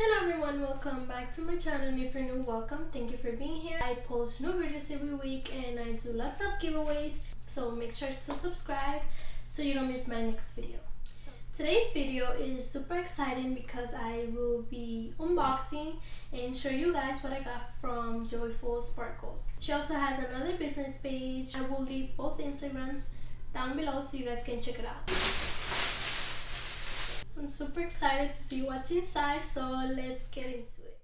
Hello everyone, welcome back to my channel. And if you're new, welcome. Thank you for being here. I post new videos every week and I do lots of giveaways, so make sure to subscribe so you don't miss my next video. Today's video is super exciting because I will be unboxing and show you guys what I got from Joyful Sparkles. She also has another business page. I will leave both Instagrams down below so you guys can check it out. I'm super excited to see what's inside, so let's get into it.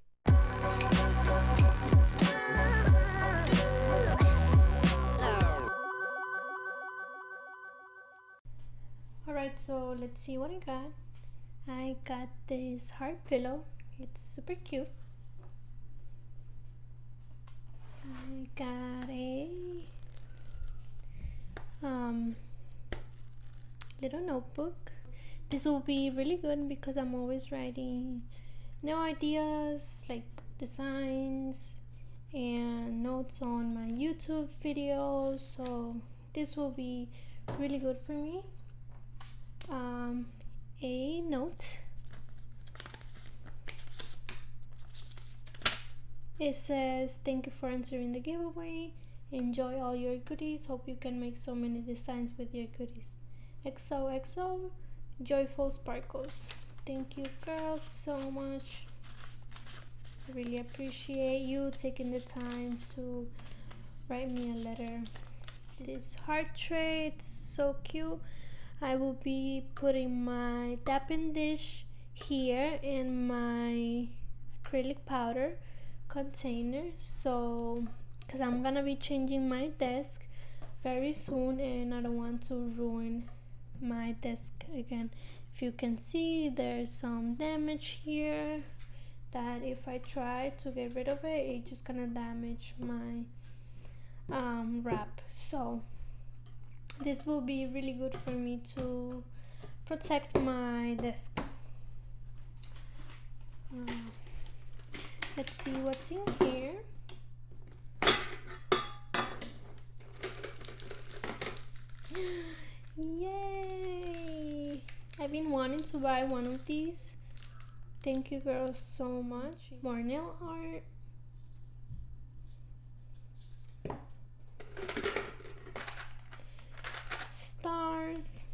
Alright, so let's see what I got. I got this heart pillow. It's super cute. I got a little notebook. This will be really good because I'm always writing new ideas like designs and notes on my YouTube videos, so this will be really good for me. A note. It says, "Thank you for answering the giveaway. Enjoy all your goodies. Hope you can make so many designs with your goodies. XOXO Joyful Sparkles." Thank you girls so much. I really appreciate you taking the time to write me a letter. This heart tray, it's so cute. I will be putting my tapping dish here in my acrylic powder container, so because I'm gonna be changing my desk very soon and I don't want to ruin my desk again. If you can see, there's some damage here that if I try to get rid of it, it's just gonna damage my wrap. So this will be really good for me to protect my desk. Let's see what's in here. Yay! I've been wanting to buy one of these. Thank you girls so much. More nail art. Stars.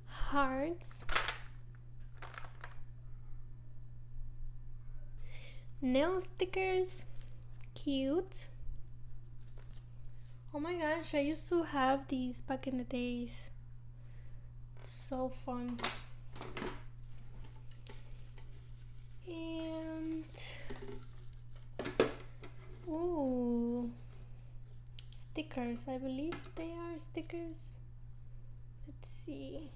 Hearts. Nail stickers. Cute. Oh my gosh, I used to have these back in the days. It's so fun. And ooh, stickers. I believe they are stickers. Let's see.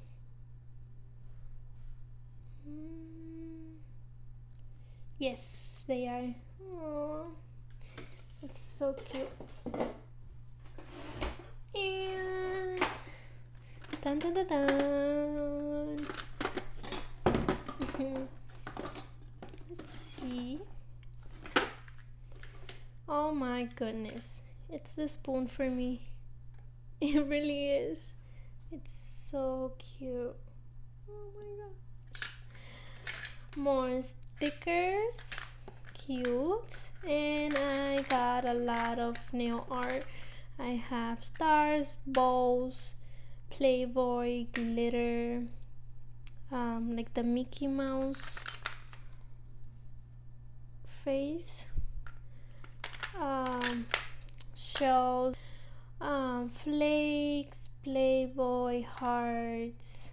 Yes, they are. Aww, it's so cute. And dun dun dun dun. Let's see. Oh my goodness, it's the spoon for me. It really is. It's so cute. Oh my gosh. More stickers. Cute. And I got a lot of nail art. I have stars, bows, Playboy, glitter, like the Mickey Mouse face, shells, flakes, Playboy hearts,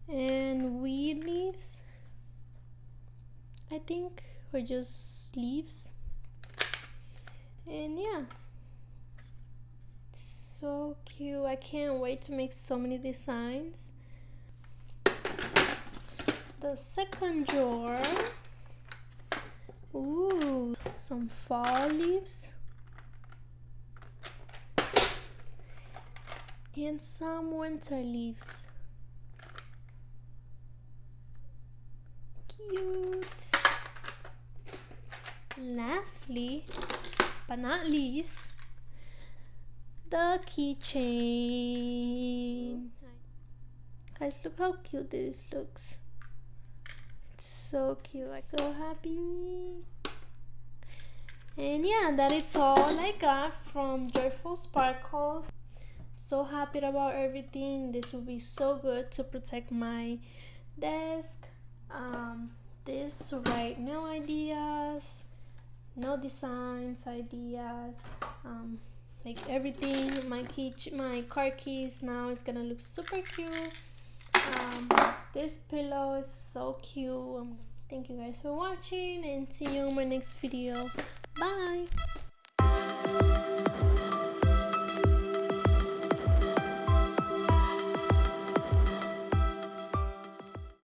and weed leaves, I think, or just leaves. And yeah, so cute. I can't wait to make so many designs. The second drawer, ooh, some fall leaves and some winter leaves. Cute. Lastly, but not least, the keychain. Guys, look how cute this looks. It's so cute. I'm so happy. And yeah, that is all I got from Joyful Sparkles. So happy about everything. This will be so good to protect my desk. This to write no ideas, no designs ideas, like everything. My car keys now is gonna look super cute. This pillow is so cute. Thank you guys for watching, and see you on my next video. Bye.